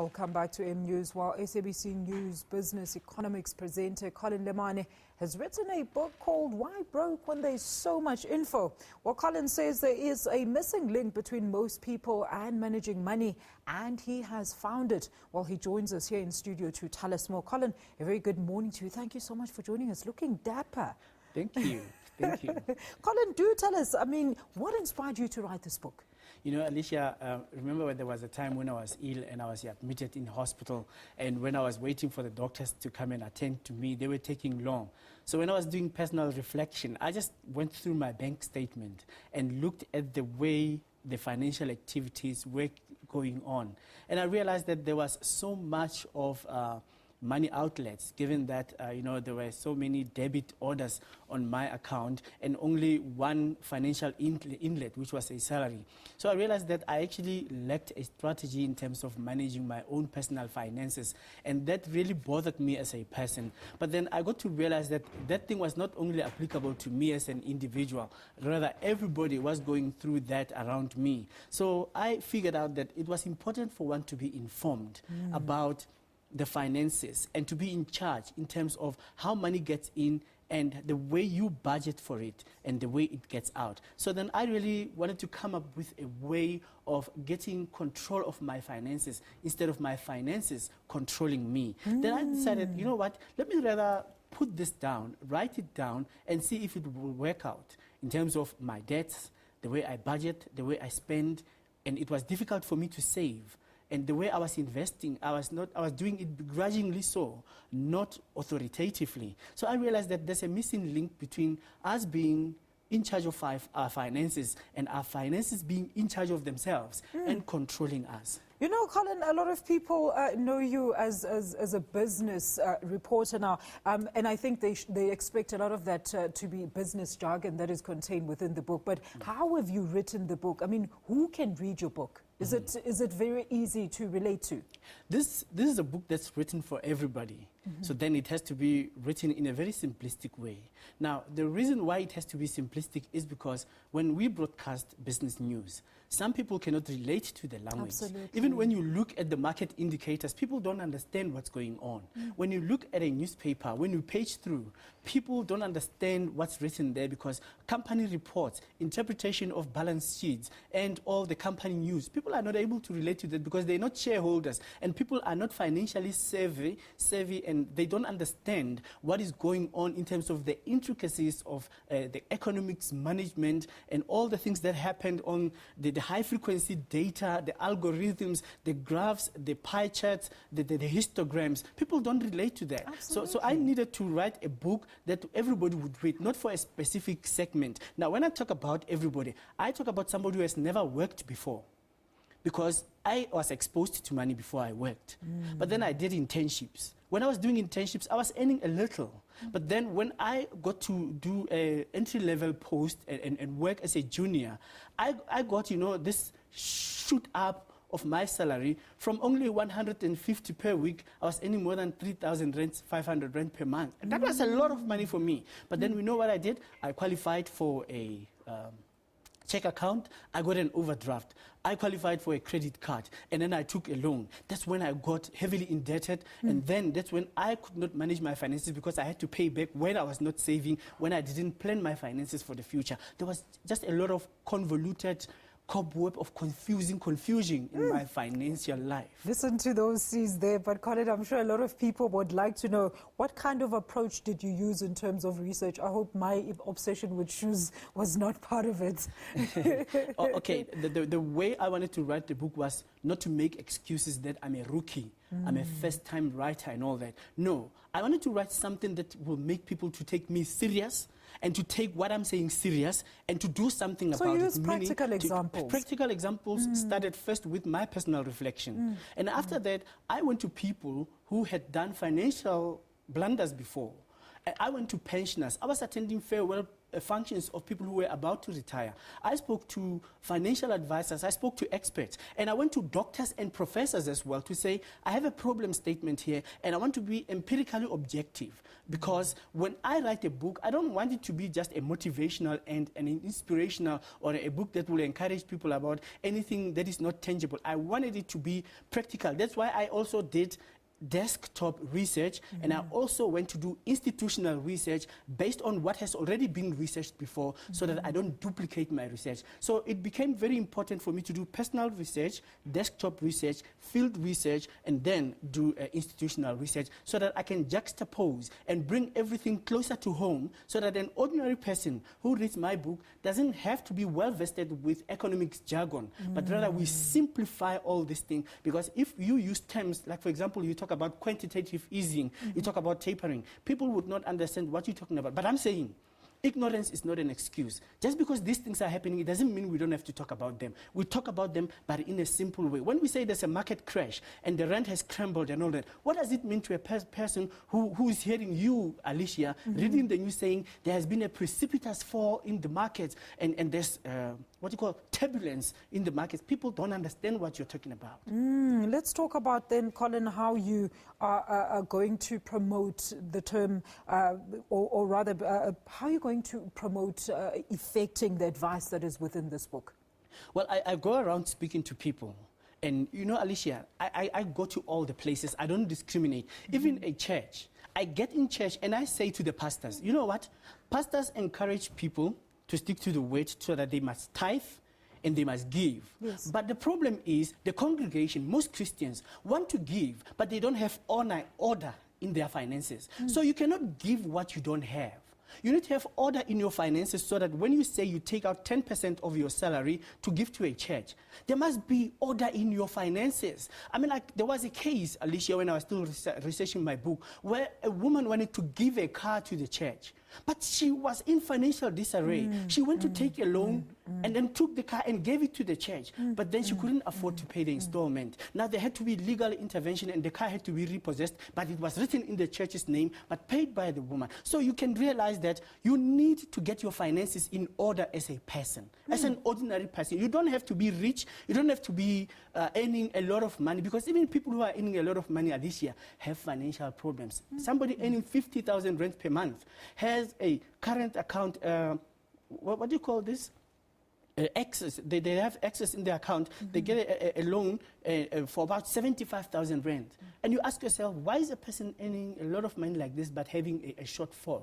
Welcome back to M News. While SABC News business economics presenter Collen Lemawane has written a book called Why Broke When There's So Much Info. Well, Collen says there is a missing link between most people and managing money, and he has found it. Well, he joins us here in studio to tell us more. Collen, a very good morning to you. Thank you so much for joining us. Looking dapper. Thank you. Thank you. Collen, do tell us, what inspired you to write this book? You know, Alicia, remember when there was a time when I was ill and I was admitted in hospital, and when I was waiting for the doctors to come and attend to me, they were taking long. So when I was doing personal reflection, I just went through my bank statement and looked at the way the financial activities were going on. And I realized that there was so much of money outlets, given that there were so many debit orders on my account and only one financial inlet, which was a salary. So I realized that I actually lacked a strategy in terms of managing my own personal finances, and that really bothered me as a person. But then I got to realize that that thing was not only applicable to me as an individual, rather everybody was going through that around me. So I figured out that it was important for one to be informed about the finances and to be in charge in terms of how money gets in and the way you budget for it and the way it gets out. So then I really wanted to come up with a way of getting control of my finances instead of my finances controlling me. Then I decided, you know what, let me rather put this down, write it down, and see if it will work out in terms of my debts, the way I budget, the way I spend. And it was difficult for me to save. And the way I was investing, I was doing it begrudgingly so, not authoritatively. So I realized that there's a missing link between us being in charge of our finances and our finances being in charge of themselves and controlling us. You know, Collen, a lot of people know you as a business reporter now, and I think they expect a lot of that to be business jargon that is contained within the book. But how have you written the book? I mean, who can read your book? Is it very easy to relate to? This is a book that's written for everybody. So then it has to be written in a very simplistic way. Now, the reason why it has to be simplistic is because when we broadcast business news, some people cannot relate to the language. Absolutely. Even when you look at the market indicators, people don't understand what's going on. When you look at a newspaper, when you page through, people don't understand what's written there because company reports, interpretation of balance sheets, and all the company news, people are not able to relate to that because they're not shareholders and people are not financially savvy and they don't understand what is going on in terms of the intricacies of the economics management and all the things that happened on the high frequency data, the algorithms, the graphs, the pie charts, the histograms. People don't relate to that. So I needed to write a book that everybody would read, not for a specific segment. Now, when I talk about everybody, I talk about somebody who has never worked before. Because I was exposed to money before I worked. But then I did internships. When I was doing internships, I was earning a little. But then when I got to do an entry-level post and work as a junior, I got, this shoot up of my salary from only 150 per week. I was earning more than 3,000 rand, 500 rand per month. And that was a lot of money for me. But then we know what I did? I qualified for a check account, I got an overdraft. I qualified for a credit card, and then I took a loan. That's when I got heavily indebted, and then that's when I could not manage my finances because I had to pay back when I was not saving, when I didn't plan my finances for the future. There was just a lot of convoluted cobweb of confusion in my financial life. Listen to those C's there, but Collen, I'm sure a lot of people would like to know, what kind of approach did you use in terms of research? I hope my obsession with shoes was not part of it. Okay, the way I wanted to write the book was not to make excuses that I'm a rookie, I'm a first-time writer and all that. No, I wanted to write something that will make people to take me serious and to take what I'm saying serious and to do something about it. So you use practical examples. Practical examples started first with my personal reflection. And after that, I went to people who had done financial blunders before. I went to pensioners. I was attending farewell functions of people who were about to retire. I spoke to financial advisors, I spoke to experts, and I went to doctors and professors as well to say, I have a problem statement here, and I want to be empirically objective. Because when I write a book, I don't want it to be just a motivational and an inspirational or a book that will encourage people about anything that is not tangible. I wanted it to be practical. That's why I also did desktop research, and I also went to do institutional research based on what has already been researched before, so that I don't duplicate my research. So it became very important for me to do personal research, desktop research, field research, and then do institutional research, so that I can juxtapose and bring everything closer to home, so that an ordinary person who reads my book doesn't have to be well vested with economics jargon, but rather we simplify all these things. Because if you use terms like, for example, you talk about quantitative easing, you talk about tapering, people would not understand what you're talking about. But I'm saying ignorance is not an excuse. Just because these things are happening, it doesn't mean we don't have to talk about them. We talk about them, but in a simple way. When we say there's a market crash and the rand has crumbled and all that, what does it mean to a person who is hearing you, Alicia, reading the news saying there has been a precipitous fall in the markets and there's what you call turbulence in the markets? People don't understand what you're talking about. Let's talk about then, Collen, how you are going to promote the term, or rather, how you're going to promote effecting the advice that is within this book. Well, I go around speaking to people. And you know, Alicia, I go to all the places. I don't discriminate. Even a church. I get in church and I say to the pastors, you know what? Pastors encourage people to stick to the word so that they must tithe and they must give. Yes. But the problem is the congregation, most Christians, want to give, but they don't have order in their finances. So you cannot give what you don't have. You need to have order in your finances so that when you say you take out 10% of your salary to give to a church, there must be order in your finances. I mean, like, there was a case, Alicia, when I was still researching my book, where a woman wanted to give a car to the church. But she was in financial disarray. She went to take a loan and then took the car and gave it to the church. But then she couldn't afford to pay the installment. Now there had to be legal intervention and the car had to be repossessed, but it was written in the church's name, but paid by the woman. So you can realize that you need to get your finances in order as a person, as an ordinary person. You don't have to be rich. You don't have to be earning a lot of money, because even people who are earning a lot of money this year have financial problems. Somebody earning 50,000 rand per month has a current account, what do you call this? Access. They have access in their account. They get a loan for about 75,000 rand. And you ask yourself, why is a person earning a lot of money like this but having a shortfall?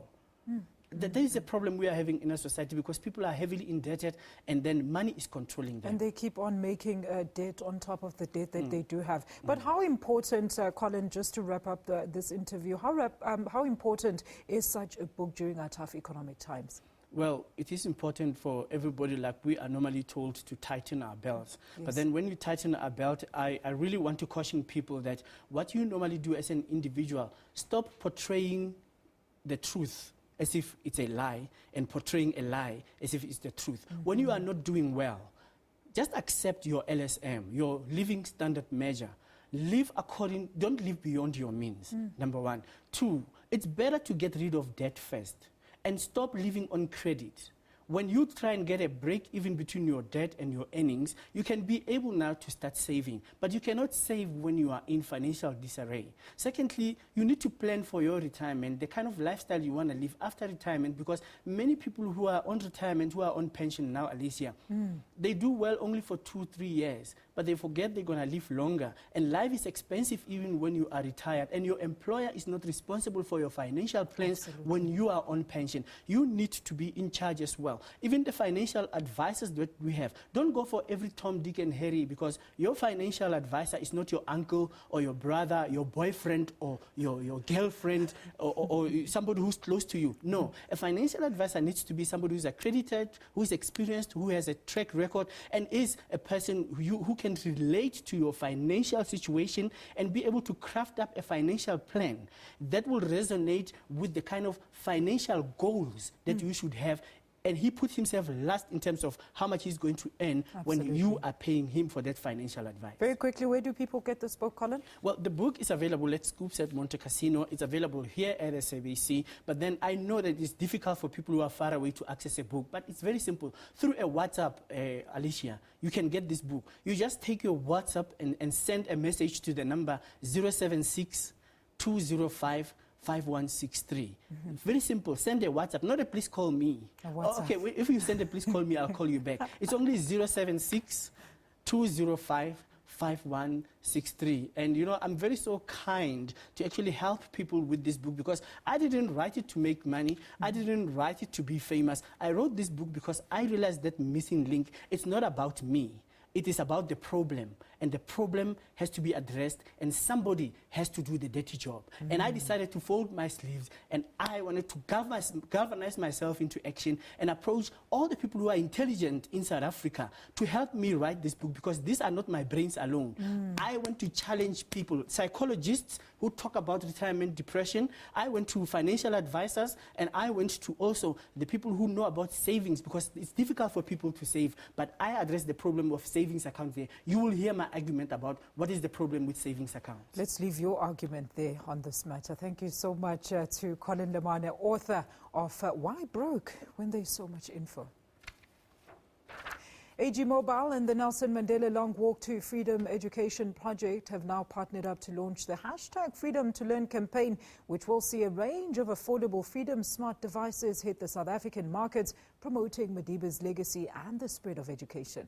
There is a problem we are having in our society, because people are heavily indebted and then money is controlling them. And they keep on making debt on top of the debt that they do have. But how important, Collen, just to wrap up this interview, how important is such a book during our tough economic times? Well, it is important for everybody, like we are normally told, to tighten our belts. Yes. But then when you tighten our belt, I really want to caution people that what you normally do as an individual, stop portraying the truth as if it's a lie and portraying a lie as if it's the truth. When you are not doing well, just accept your LSM, your living standard measure. Live according, don't live beyond your means, number one. Two, it's better to get rid of debt first and stop living on credit. When you try and get a break even between your debt and your earnings, you can be able now to start saving. But you cannot save when you are in financial disarray. Secondly, you need to plan for your retirement, the kind of lifestyle you want to live after retirement, because many people who are on retirement, who are on pension now, Alicia, they do well only for 2-3 years, but they forget they're going to live longer. And life is expensive even when you are retired, and your employer is not responsible for your financial plans when you are on pension. You need to be in charge as well. Even the financial advisors that we have, don't go for every Tom, Dick and Harry, because your financial advisor is not your uncle or your brother, your boyfriend or your girlfriend or somebody who's close to you. No, a financial advisor needs to be somebody who's accredited, who is experienced, who has a track record, and is a person who can relate to your financial situation and be able to craft up a financial plan that will resonate with the kind of financial goals that you should have and he put himself last in terms of how much he's going to earn when you are paying him for that financial advice. Very quickly, where do people get this book, Collen? Well, the book is available at Scoops at Monte Casino. It's available here at SABC, but then I know that it's difficult for people who are far away to access a book, but it's very simple. Through a WhatsApp, Alicia, you can get this book. You just take your WhatsApp and send a message to the number 076 205 5163. Very simple. Send a WhatsApp, not a please call me. Okay, if you send a please call me, I'll call you back. It's only 076 205 5163. And you know, I'm very so kind to actually help people with this book, because I didn't write it to make money. I didn't write it to be famous. I wrote this book because I realized that missing link, it's not about me. It is about the problem, and the problem has to be addressed, and somebody has to do the dirty job. And I decided to fold my sleeves, and I wanted to galvanize myself into action and approach all the people who are intelligent in South Africa to help me write this book, because these are not my brains alone. I want to challenge people, psychologists who talk about retirement depression. I went to financial advisors, and I went to also the people who know about savings, because it's difficult for people to save, but I address the problem of savings account there. You will hear my argument about what is the problem with savings accounts. Let's leave your argument there on this matter. Thank you so much to Collen Lemawane, author of Why Broke When There's So Much Info. AG Mobile and the Nelson Mandela Long Walk to Freedom Education Project have now partnered up to launch the #Freedom to Learn campaign, which will see a range of affordable Freedom Smart devices hit the South African markets, promoting Madiba's legacy and the spread of education.